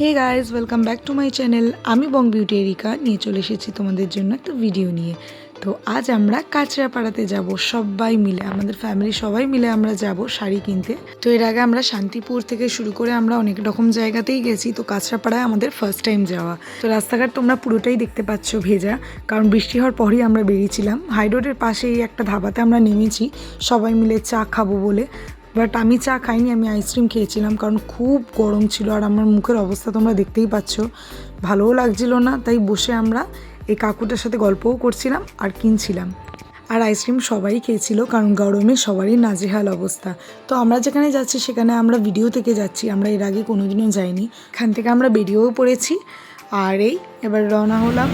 Hey guys welcome back to my channel. আমি Bong beauty areca নিয়ে চলে এসেছি তোমাদের জন্য একটা ভিডিও নিয়ে। তো আজ আমরা কাঁচরাপাড়াতে যাব সবাই মিলে, আমাদের ফ্যামিলি সবাই মিলে আমরা যাব শাড়ি কিনতে। তো এর আগে আমরা শান্তিপুর থেকে শুরু করে আমরা অনেক রকম জায়গাতেই গেছি, তো কাঁচরাপাড়ায় আমাদের ফার্স্ট টাইম যাওয়া। তো রাস্তাঘাট তোমরা পুরোটাই দেখতে পাচ্ছ ভেজা, কারণ বৃষ্টি হওয়ার পরই আমরা বেরিয়েছিলাম। হাই রোডের পাশেই একটা ধাবাতে আমরা নেমেছি সবাই মিলে চা খাবো বলে। বাট আমি চা খাইনি, আমি আইসক্রিম খেয়েছিলাম, কারণ খুব গরম ছিল আর আমার মুখের অবস্থা তোমরা দেখতেই পাচ্ছ, ভালোও লাগছিল না। তাই বসে আমরা এই কাকুটার সাথে গল্পও করছিলাম আর কিনছিলাম। আর আইসক্রিম সবাই খেয়েছিল, কারণ গরমে সবারই নাজেহাল অবস্থা। তো আমরা যেখানে যাচ্ছি সেখানে আমরা ভিডিও থেকে যাচ্ছি, আমরা এর আগে কোনোদিনও যাইনি। এখান থেকে আমরা বেরিয়েও পড়েছি আর এই এবার রওনা হলাম।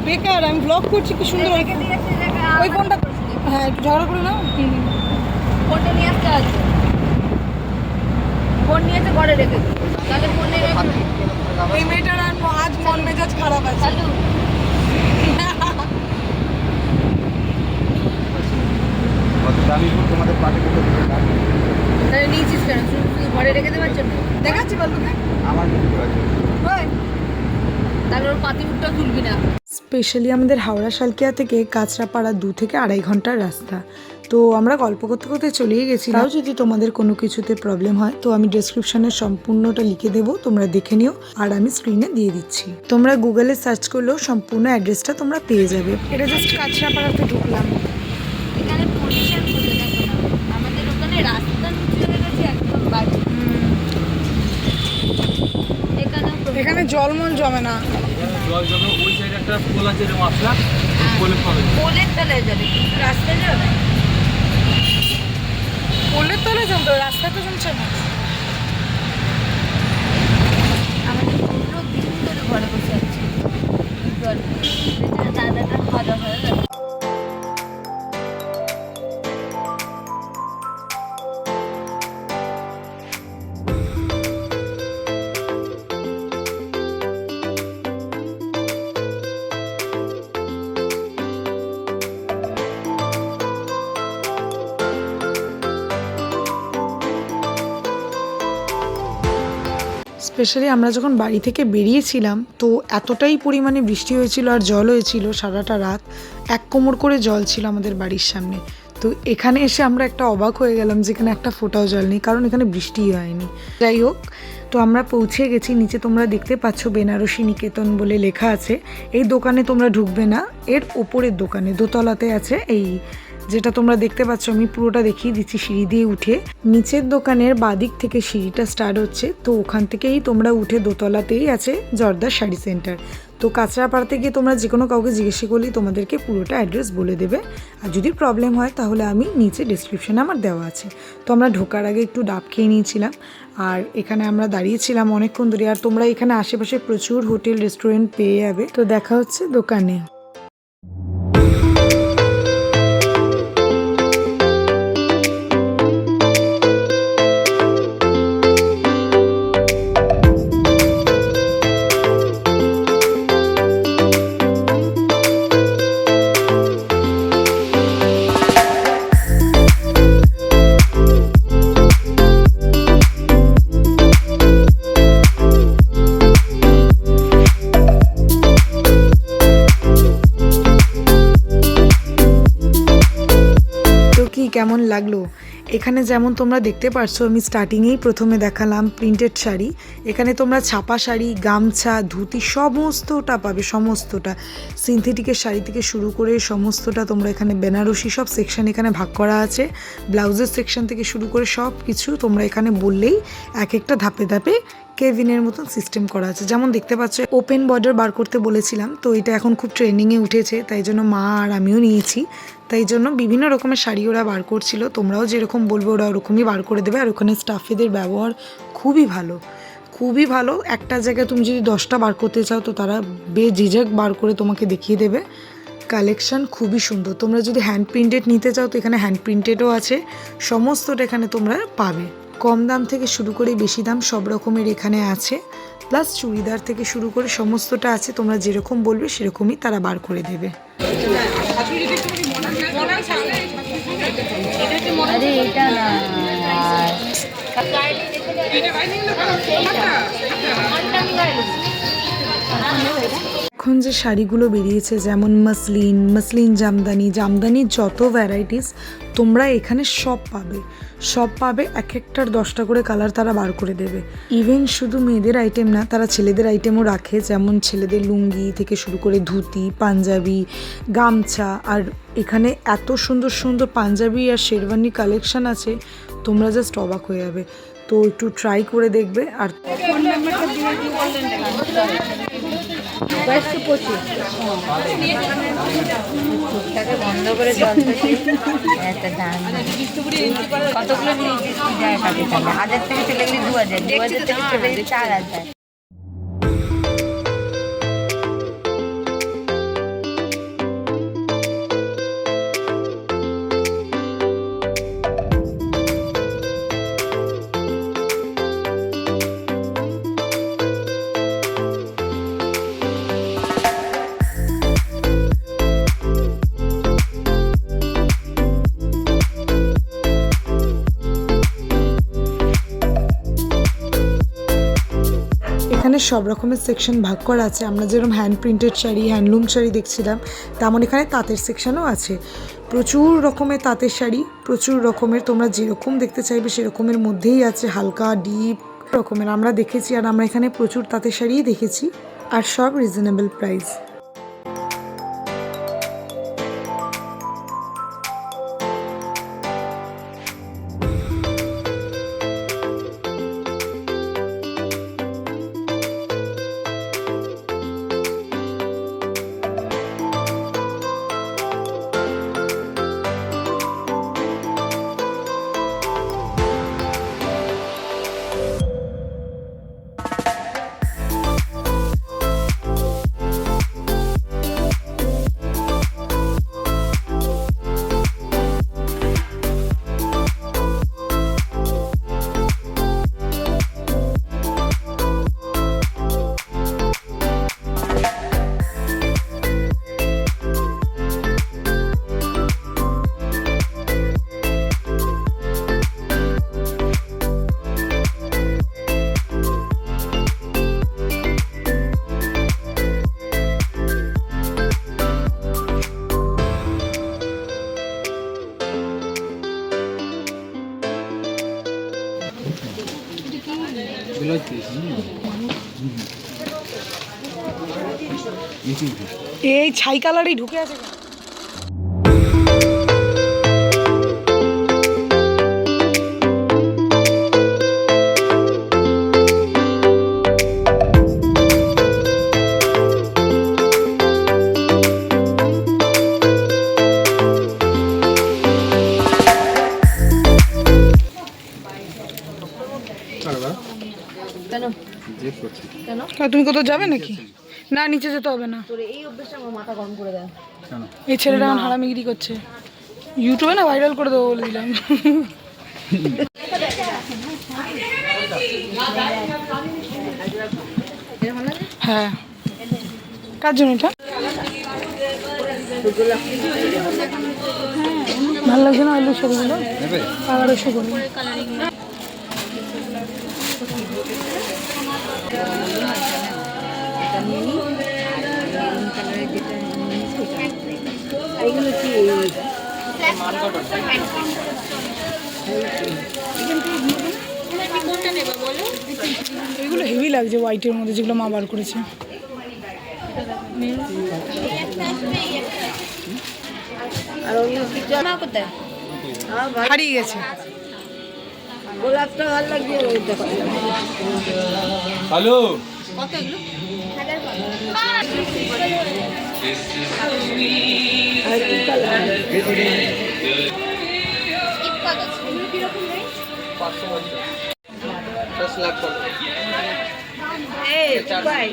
বেকার আমি ব্লগ করছি, কি সুন্দর ওই ফোনটা। হ্যাঁ একটু ঝগড়া করে নাও। ফোনটা নিয়ে আসতে আছে, ফোন নিয়ে এসে ঘরে রেখে দিই, তাহলে ফোনে এই মেয়েটার আর আজ মন মেজাজ খারাপ আছে। তাহলে নিয়েছিস কেন? শুধু শুধু ঘরে রেখে দেওয়ার জন্য দেখাচ্ছি বলুন আমার তাহলে ওর পাতি মুখটাও তুলবি না। স্পেশালি আমাদের হাওড়া শালকিয়া থেকে কাঁচরাপাড়া 2 থেকে 2.5 ঘন্টার রাস্তা। তো আমরা গল্প করতে করতে চলেই গেছি। তাও যদি তোমাদের কোনো কিছুতে প্রবলেম হয় তো আমি ডেসক্রিপশনে সম্পূর্ণটা লিখে দেবো, তোমরা দেখে নিও আর আমি স্ক্রিনে দিয়ে দিচ্ছি। তোমরা গুগলে সার্চ করলেও সম্পূর্ণ অ্যাড্রেসটা তোমরা পেয়ে যাবে। এটা জাস্ট কাঁচরাপাড়াতে ঢুকলাম। এখানে পরিষ্কার করে দেখো না, আমাদের ওখানে রাস্তা নিচে হয়ে গেছে একদম বাড়ি। এখানে জলমল জমে না, জল জমে ওই সাইডে একটা পোল আছে, যে মশলা পোলে পাবে, পোলের তলায় যাবে কিন্তু রাস্তায় যাবে, পোলের তলে জমতো, রাস্তায় তো জমছে না। আমাদের পুরো দিন ধরে ঘরে বসে আছে দাদাটা খাওয়া দাওয়া হয়ে গেল। স্পেশালি আমরা যখন বাড়ি থেকে বেরিয়েছিলাম তো এতটাই পরিমাণে বৃষ্টি হয়েছিল আর জল হয়েছিল, সারাটা রাত 1 কোমর করে জল ছিল আমাদের বাড়ির সামনে। তো এখানে এসে আমরা একটা অবাক হয়ে গেলাম, যেখানে একটা ফোঁটাও জল নেই, কারণ এখানে বৃষ্টিই হয়নি। যাই হোক, তো আমরা পৌঁছে গেছি নিচে। তোমরা দেখতে পাচ্ছ বেনারসি নিকেতন বলে লেখা আছে। এই দোকানে তোমরা ঢুকবে না, এর ওপরের দোকানে দোতলাতে আছে। এই যেটা তোমরা দেখতে পাচ্ছ আমি পুরোটা দেখিয়ে দিচ্ছি। সিঁড়ি দিয়ে উঠে নিচের দোকানের বাদিক থেকে সিঁড়িটা স্টার্ট হচ্ছে, তো ওখান থেকেই তোমরা উঠে দোতলাতেই আছে জর্দার শাড়ি সেন্টার। তো কাঁচরাপাড়াতে গিয়ে তোমরা যে কোনো কাউকে জিজ্ঞেস করলেই তোমাদেরকে পুরোটা অ্যাড্রেস বলে দেবে। আর যদি প্রবলেম হয় তাহলে আমি নিচে ডিসক্রিপশানে আমার দেওয়া আছে। তো আমরা ঢোকার আগে একটু ডাব খেয়ে নিয়েছিলাম আর এখানে আমরা দাঁড়িয়েছিলাম অনেকক্ষণ ধরে। আর তোমরা এখানে আশেপাশে প্রচুর হোটেল রেস্টুরেন্ট পেয়ে যাবে। তো দেখা হচ্ছে দোকানে। কেমন লাগলো? এখানে যেমন তোমরা দেখতে পারছো আমি স্টার্টিংয়েই প্রথমে দেখালাম প্রিন্টেড শাড়ি। এখানে তোমরা ছাপা শাড়ি, গামছা, ধুতি সমস্তটা পাবে, সমস্তটা সিনথেটিকের শাড়ি থেকে শুরু করে সমস্তটা তোমরা এখানে। বেনারসি সব সেকশন এখানে ভাগ করা আছে, ব্লাউজের সেকশন থেকে শুরু করে সব কিছু তোমরা এখানে বললেই এক একটা ধাপে ধাপে কেভিনের মতন সিস্টেম করা আছে। যেমন দেখতে পাচ্ছ ওপেন বর্ডার বার করতে বলেছিলাম, তো এটা এখন খুব ট্রেন্ডিংয়ে উঠেছে, তাই জন্য মা আর আমিও নিয়েছি। তাই জন্য বিভিন্ন রকমের শাড়ি ওরা বার করছিল, তোমরাও যেরকম বলবে ওরা ওরকমই বার করে দেবে। আর ওখানে স্টাফেদের ব্যবহার খুবই ভালো, খুবই ভালো। একটা জায়গায় তুমি যদি 10টা বার করতে চাও তো তারা বেঝিঝক বার করে তোমাকে দেখিয়ে দেবে। কালেকশান খুবই সুন্দর। তোমরা যদি হ্যান্ড প্রিন্টেড নিতে চাও তো এখানে হ্যান্ড প্রিন্টেডও আছে, সমস্তটা এখানে তোমরা পাবে। কম দাম থেকে শুরু করে বেশি দাম সব রকমের এখানে আছে, প্লাস চুড়িদার থেকে শুরু করে সমস্তটা আছে। তোমরা যেরকম বলবে সেরকমই তারা বার করে দেবে। আরে এটা না এখন যে শাড়িগুলো বেরিয়েছে যেমন মসলিন জামদানির যত ভ্যারাইটিস তোমরা এখানে সব পাবে। এক একটার 10টা করে কালার তারা বার করে দেবে। ইভেন শুধু মেয়েদের আইটেম না, তারা ছেলেদের আইটেমও রাখে, যেমন ছেলেদের লুঙ্গি থেকে শুরু করে ধুতি, পাঞ্জাবি, গামছা। আর এখানে এত সুন্দর সুন্দর পাঞ্জাবি আর শেরওয়ানি কালেকশন আছে, তোমরা জাস্ট অবাক হয়ে যাবে। তো একটু ট্রাই করে দেখবে। আর বন্ধ করে চলতেছে একটা দাম কতগুলো নিয়েছিস কি যায় সাথে সাথে 1000 থেকে চলে গেলে 2000 থেকে চলে গেলে 4000। এখানে সব রকমের সেকশন ভাগ করা আছে। আমরা যেরকম hand printed sari, handloom sari দেখছিলাম, তেমন এখানে তাঁতের সেকশনও আছে। প্রচুর রকমের তাঁতের শাড়ি, প্রচুর রকমের, তোমরা যেরকম দেখতে চাইবে সেরকমের মধ্যেই আছে, হালকা ডিপ রকমের আমরা দেখেছি। আর আমরা এখানে প্রচুর তাঁতের শাড়িই দেখেছি, আর সব রিজনেবল প্রাইস। এই ছাই কালারই ঢুকে আছে। তুমি কোথাও যাবে নাকি? না, নিচে যেতে হবে না। এই অভ্যাসটা আমার মাথা গরম করে দেয়। এই ছেলেটা এখন হারামিগিরি করছে, ইউটিউবে না ভাইরাল করে দেবো বলে দিলাম। হ্যাঁ, কার জন্য এটা ভালো লাগছে না? আলু শাড়িগুলো 1100 করে। এগুলো হেভি লাগছে হোয়াইটের মধ্যে, যেগুলো মা বার করেছে। হারিয়ে গেছে। গোলাপটা ভালো লাগছে, ওইটা ভালো লাগছে। হ্যালো আর কি কালার? 10 লাখ এই ভাই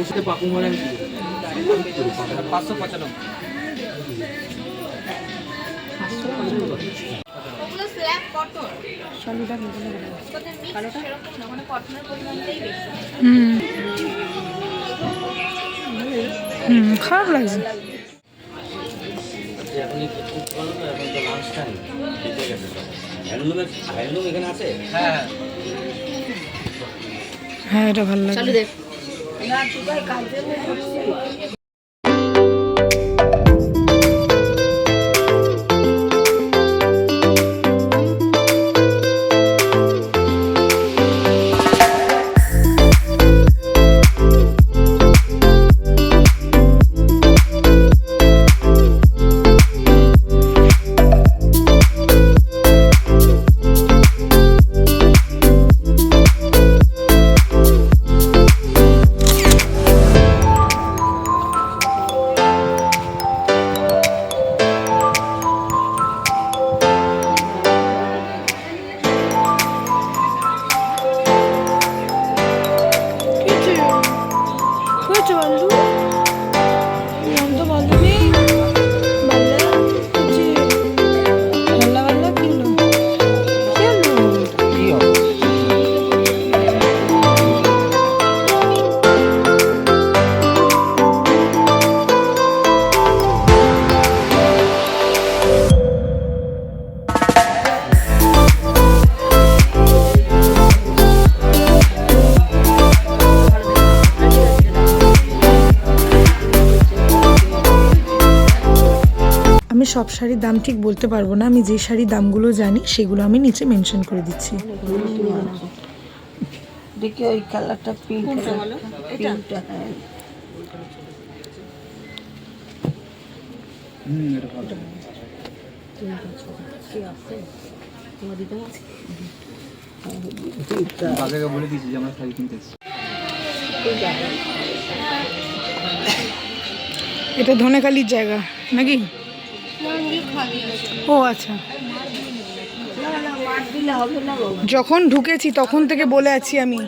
उसके पाकू मारे 595 ওগুলো স্ল্যাব কটন কালোটা সেরকম না, মানে কটনের পরিমাণটাই বেশি। খারাপ লাগছে। এখন তো লাঞ্চ টাইম দিতে গেছে হ্যান্ডলুম এখানে আছে। হ্যাঁ হ্যাঁ এটা ভালো লাগছে। না তুই ভাই কালকে করছিস। আমি সব শাড়ির দাম ঠিক বলতে পারবো না, আমি যে শাড়ির দামগুলো জানি সেগুলো আমি নিচে মেনশন করে দিচ্ছি। দেখি ওই কালারটা পিঙ্ক, কোনটা বলো? পিঙ্কটা হ্যাঁ। এটা ভালো বাজারে বলে দিয়েছি যে আমরা শাড়ি কিনতে এসেছি। এটা ধনেখালির জায়গা নাকি? ও আচ্ছা, মাঠ দিলে হবে না বাবা। যখন ঢুকেছি তখন থেকে বলে আছি আমি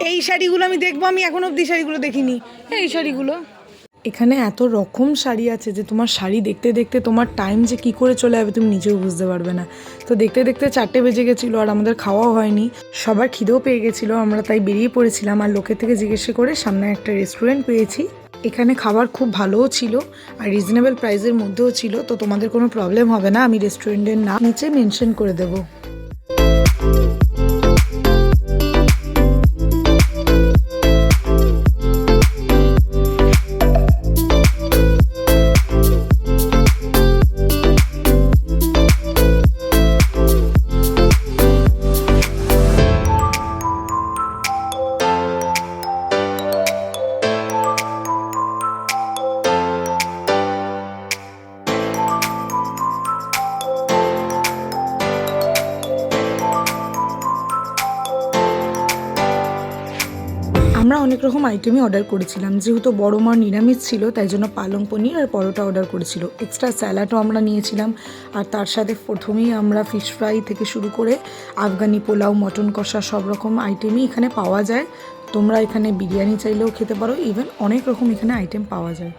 এই শাড়িগুলো আমি দেখবো, আমি এখন অবধি শাড়িগুলো দেখিনি। এই শাড়িগুলো, এখানে এত রকম শাড়ি আছে যে তোমার শাড়ি দেখতে দেখতে তোমার টাইম যে কি করে চলে যাবে তুমি নিজেও বুঝতে পারবে না। তো দেখতে দেখতে 4টে বেজে গেছিলো আর আমাদের খাওয়াও হয়নি, সবার খিদেও পেয়ে গেছিলো, আমরা তাই বেরিয়ে পড়েছিলাম। আর লোকের থেকে জিজ্ঞেস করে সামনে একটা রেস্টুরেন্ট পেয়েছি, এখানে খাবার খুব ভালোও ছিল আর রিজনেবল প্রাইসের মধ্যেও ছিল। তো তোমাদের কোনো প্রবলেম হবে না, আমি রেস্টুরেন্টের নাম নিচে মেনশন করে দেবো। আমরা অনেক রকম আইটেমই অর্ডার করেছিলাম, যেহেতু বড় মার নিরামিষ ছিল তাই জন্য পালং পনির আর পরোটা অর্ডার করেছিল, এক্সট্রা স্যালাডও আমরা নিয়েছিলাম। আর তার সাথে প্রথমেই আমরা ফিশ ফ্রাই থেকে শুরু করে আফগানি পোলাও, মটন কষা সব রকম আইটেমই এখানে পাওয়া যায়। তোমরা এখানে বিরিয়ানি চাইলেও খেতে পারো, ইভেন অনেক রকম এখানে আইটেম পাওয়া যায়।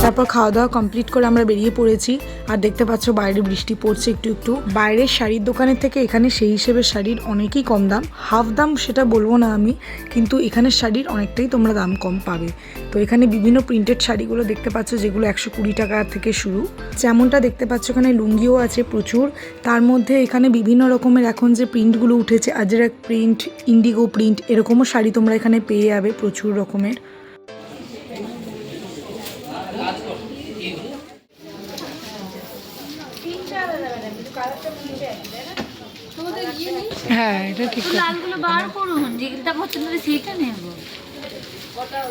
তারপর খাওয়া দাওয়া কমপ্লিট করে আমরা বেরিয়ে পড়েছি। আর দেখতে পাচ্ছ বাইরে বৃষ্টি পড়ছে একটু একটু। বাইরের শাড়ির দোকানের থেকে এখানে সেই হিসেবে শাড়ির অনেকই কম দাম, হাফ দাম সেটা বলবো না আমি, কিন্তু এখানের শাড়ির অনেকটাই তোমরা দাম কম পাবে। তো এখানে বিভিন্ন প্রিন্টেড শাড়িগুলো দেখতে পাচ্ছ যেগুলো 120 টাকা থেকে শুরু। যেমনটা দেখতে পাচ্ছ এখানে লুঙ্গিও আছে প্রচুর। তার মধ্যে এখানে বিভিন্ন রকমের এখন যে প্রিন্টগুলো উঠেছে, আজরাক প্রিন্ট, ইন্ডিগো প্রিন্ট, এরকমও শাড়ি তোমরা এখানে পেয়ে যাবে প্রচুর রকমের। হ্যাঁ এটা ঠিক, লালগুলো বার করুন, যেটা পছন্দ হবে সেইটা নেব।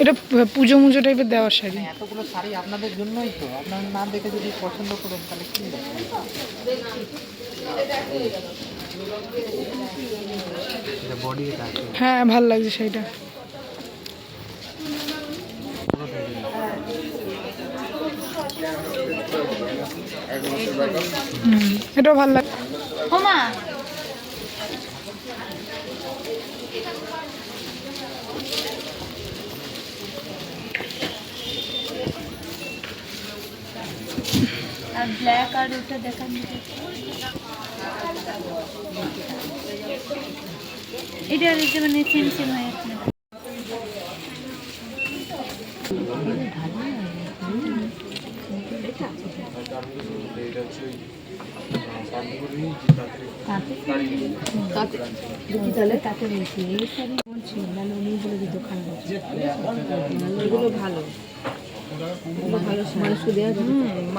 এটা পুজো মুজো টাইপের দেওয়ার শাড়ি। এতগুলো শাড়ি আপনাদের জন্যই তো, আপনার না দেখে যদি পছন্দ করেন তাহলে কি বডি এটা আছে। হ্যাঁ ভাল লাগছে শাড়িটা। এটাও ভাল লাগে। ও মা, আর ব্ল্যাক আর ওটা দেখান। এটা মানে সেম সেম হয়ে যাচ্ছে।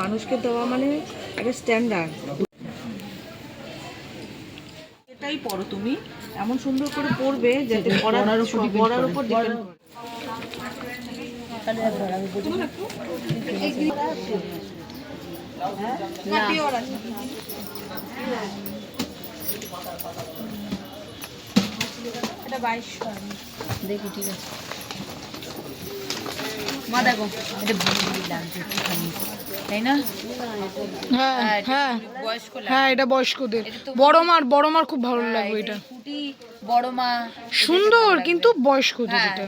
মানুষকে দেওয়া মানে একটা স্ট্যান্ডার্ড। এটাই পড়ো তুমি, এমন সুন্দর করে পড়বে যাতে পড়ার উপর ডিপেন্ড করে। এটা 2200 দেখি ঠিক আছে মা, দেখো এটা ভালো লাগছে একটুখানি, তাই না? হ্যাঁ হ্যাঁ বয়স্ক হ্যাঁ, এটা বয়স্কদের। বড় মার খুব ভালো লাগবে এটা। কুটি বড় মা সুন্দর, কিন্তু বয়স্কদের হ্যাঁ, এটা।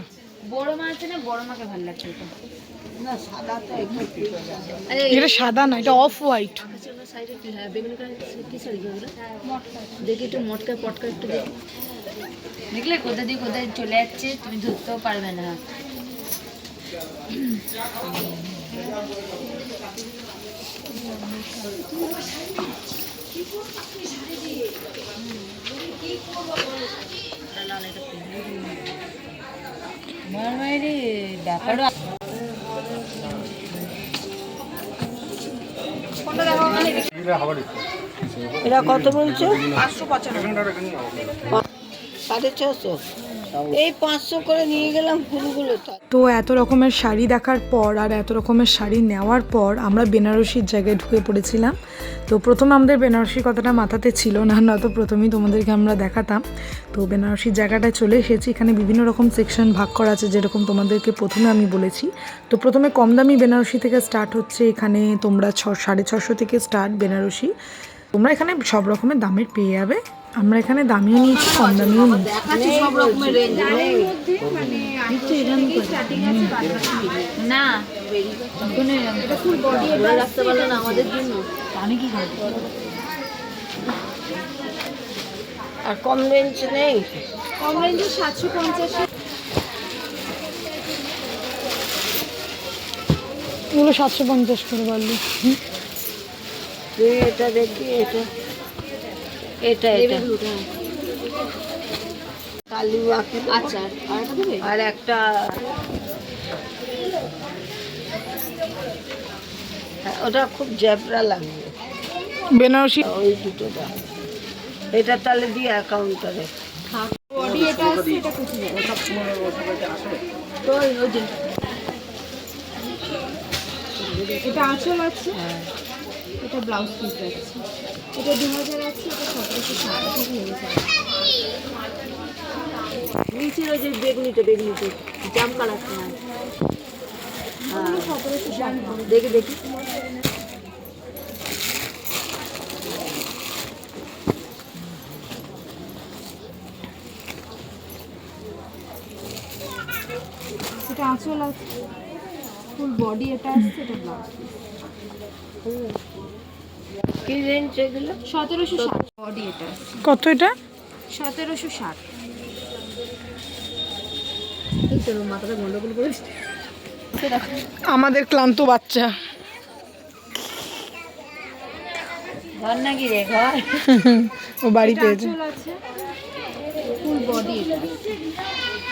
বড় মা আছে না, বড় মাকে ভালো লাগছে এটা। এটা সাদা না, এটা অফ হোয়াইট। দেখি একটু মটকা পটকা একটু দেখি। দেখলে কোথা দিয়ে কোথায় চলে যাচ্ছে, তুমি ধরতেও পারবে না। ব্যাপারও এটা কত বলছো? 595, 650। এই 500 করে নিয়ে গেলাম ফুলগুলো। তো এত রকমের শাড়ি দেখার পর আর এত রকমের শাড়ি নেওয়ার পর আমরা বেনারসির জায়গায় ঢুকে পড়েছিলাম। তো প্রথমে আমাদের বেনারসির কথাটা মাথাতে ছিল না, নয়তো প্রথমেই তোমাদেরকে আমরা দেখাতাম। তো বেনারসির জায়গাটায় চলে এসেছি। এখানে বিভিন্ন রকম সেকশন ভাগ করা আছে, যেরকম তোমাদেরকে প্রথমে আমি বলেছি। তো প্রথমে কম দামি বেনারসি থেকে স্টার্ট হচ্ছে। এখানে তোমরা 650 থেকে স্টার্ট বেনারসি। তোমরা এখানে সব রকমের দামের পেয়ে যাবে। আমরা এখানে দামিও নিয়েছি, কম দামিও নিয়েছি। সব রকমের রেঞ্জ না, এটা ফুল বডি রাখতে পারলেন আমাদের জন্য। আমি কি করবো? আর কম রেঞ্জ নেই? কম রেঞ্জে 750। এগুলো 750 করে বললি। এটা দেখি, এটা এটা এটা কালিবাকে। আচ্ছা, আর এটা দেবে? আর একটা ওটা খুব জ্যাবরা লাগবে বেনারসি ওই দুটো দাম। এটা তাহলে দিয়ে অ্যাকাউন্টারে বডি এটা আছে, এটা কোথায় যাবে? তো ওই যে এটা আঁচল আছে, এটা ব্লাউজ পিস আছে, এটা 2000 আছে, এটা 1760 থেকে নিয়ে যাবে। নিচের ওই যে বেগুনিটা জাম কালারটা। হ্যাঁ 1760। দেখি দেখি এটা আঁচল আছে, ফুল বডি এটা আসছে, এটা ব্লাউজ কি রেঞ্জ এগুলো? 1760 বডি এটা আসছে, কত এটা? 1760। আমাদের ক্লান্ত বাচ্চা ঘর নাকি রে ঘর? ও বাড়িতে আছে। আঁচল আছে, ফুল বডি এটা আসছে।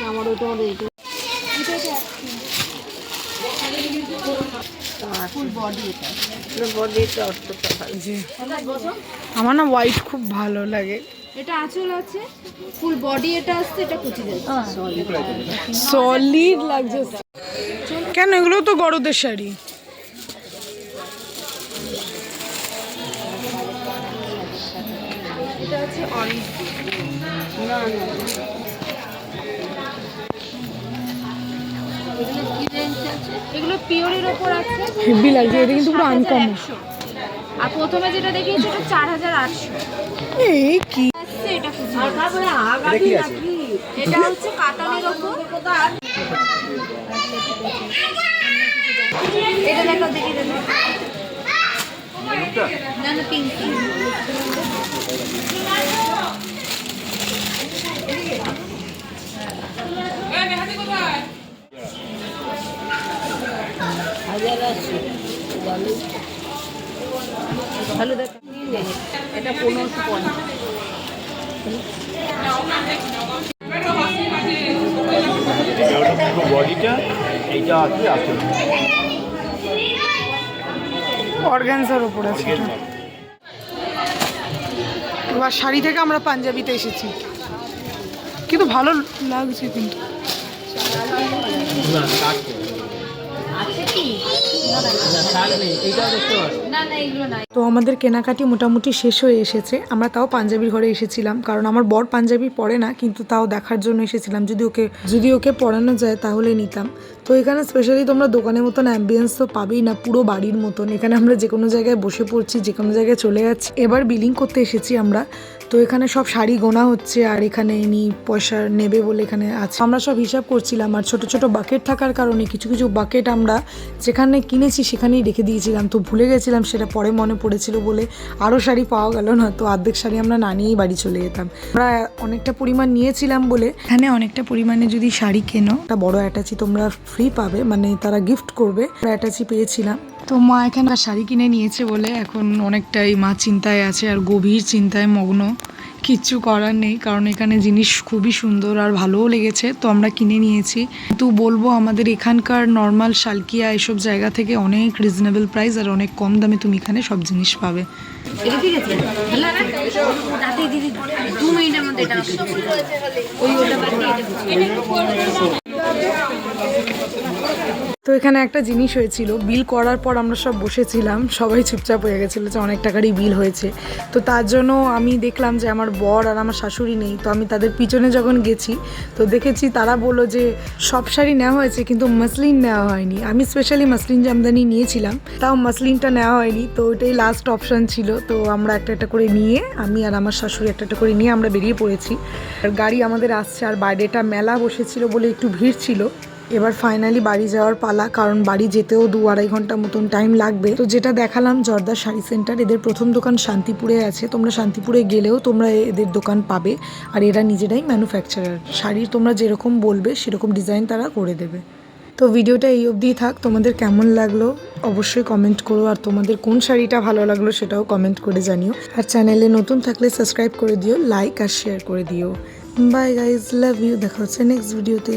আমার ওটা এটা ফুল বডি এটা বডিটা অতটা ভালো। আমার না হোয়াইট খুব ভালো লাগে। এটা আঁচল আছে, ফুল বডি এটা আসছে, এটা কুচি যাচ্ছে। সলিড লাগছে। কেন এগুলো তো গরদের শাড়ি। এটা হচ্ছে অরেঞ্জ, এগুলো কি রেঞ্জ আছে? এগুলো পিওরের ওপর আছে। হেভি লাগছে, এটা কিন্তু পুরো আনকমন। 7100। আর প্রথমে যেটা দেখিয়েছি এটা 4800 এই কি আসছে, এটা কুচি যাচ্ছে। এটা হচ্ছে কাতানের ওপর। এটা দেখো দেখি দেখো। না না পিঙ্ক পিঙ্ক। ভালো দেখো। এটা 1550। বডিটা এইটা আছে আসলে অর্গানজার উপর আছে এটা। এবার শাড়ি থেকে আমরা পাঞ্জাবিতে এসেছি, কিন্তু ভালো লাগছে কিন্তু। না না এগুলো নাই। তো আমাদের কেনাকাটি মোটামুটি শেষ হয়ে এসেছে। আমরা তাও পাঞ্জাবির ঘরে এসেছিলাম, কারণ আমার বর পাঞ্জাবি পরে না, কিন্তু তাও দেখার জন্য এসেছিলাম। যদি ওকে পরানো যায় তাহলে নিতাম। তো এখানে স্পেশালি তোমরা দোকানের মতন অ্যাম্বিয়েন্স তো পাবেই না, পুরো বাড়ির মতন। এখানে আমরা যে কোনো জায়গায় বসে পড়ছি, যে কোনো জায়গায় চলে যাচ্ছি। এবার বিলিং করতে এসেছি আমরা। তো এখানে সব শাড়ি গোনা হচ্ছে, আর এখানে ইনি পয়সা নেবে বলে এখানে আছে। আমরা সব হিসাব করছিলাম, আর ছোট ছোট বাকেট থাকার কারণে কিছু কিছু বাকেট আমরা যেখানে কিনেছি সেখানেই রেখে দিয়েছিলাম। তো ভুলে গেছিলাম, সেটা পরে মনে পড়েছিল বলে আরও শাড়ি পাওয়া গেল না। তো অর্ধেক শাড়ি আমরা না নিয়েই বাড়ি চলে যেতাম। আমরা অনেকটা পরিমাণ নিয়েছিলাম বলে এখানে অনেকটা পরিমাণে যদি শাড়ি কেনো একটা বড় অ্যাটাচি তোমরা ফ্রি পাবে, মানে তারা গিফট করবে। অ্যাটাচি পেয়েছিলাম। তো মা এখানে শাড়ি কিনে নিয়েছে বলে এখন অনেকটাই মা চিন্তায় আছে, আর গভীর চিন্তায় মগ্ন। কিচ্ছু করার নেই, কারণ এখানে জিনিস খুবই সুন্দর আর ভালোও লেগেছে, তো আমরা কিনে নিয়েছি। কিন্তু বলবো আমাদের এখানকার নর্মাল শালকিয়া এসব জায়গা থেকে অনেক রিজনেবল প্রাইস আর অনেক কম দামে তুমি এখানে সব জিনিস পাবে। এটা ঠিক আছে? ভালো না? রাতে দিদি 2 মিনিটের মধ্যে এটা আসবে। ওই ওটা বাকি এটা। তো এখানে একটা জিনিস হয়েছিল, বিল করার পর আমরা সব বসেছিলাম, সবাই চুপচাপ হয়ে গেছিলো যে অনেক টাকারই বিল হয়েছে। তো তার জন্য আমি দেখলাম যে আমার বর আর আমার শাশুড়ি নেই। তো আমি তাদের পিছনে যখন গেছি তো দেখেছি তারা বললো যে সব শাড়ি নেওয়া হয়েছে কিন্তু মসলিন নেওয়া হয়নি। আমি স্পেশালি মসলিন জামদানি নিয়েছিলাম, তাও মসলিনটা নেওয়া হয়নি। তো ওইটাই লাস্ট অপশান ছিল। তো আমরা একটা একটা করে নিয়ে, আমি আর আমার শাশুড়ি একটা একটা করে নিয়ে আমরা বেরিয়ে পড়েছি। আর গাড়ি আমাদের আসছে, আর বাইরেটা মেলা বসেছিল বলে একটু ভিড় ছিল। এবার ফাইনালি বাড়ি যাওয়ার পালা, কারণ বাড়ি যেতেও 2-2.5 ঘন্টা মতন টাইম লাগবে। তো যেটা দেখালাম জর্দার শাড়ি সেন্টার, এদের প্রথম দোকান শান্তিপুরে আছে। তোমরা শান্তিপুরে গেলেও তোমরা এদের দোকান পাবে, আর এরা নিজেরাই ম্যানুফ্যাকচারার। শাড়ির তোমরা যেরকম বলবে সেরকম ডিজাইন তারা করে দেবে। তো ভিডিওটা এই অবধিই থাক। তোমাদের কেমন লাগলো অবশ্যই কমেন্ট করো, আর তোমাদের কোন শাড়িটা ভালো লাগলো সেটাও কমেন্ট করে জানিও। আর চ্যানেলে নতুন থাকলে সাবস্ক্রাইব করে দিও, লাইক আর শেয়ার করে দিও। Bye guys, love you. দেখা হচ্ছে নেক্সট ভিডিওতে।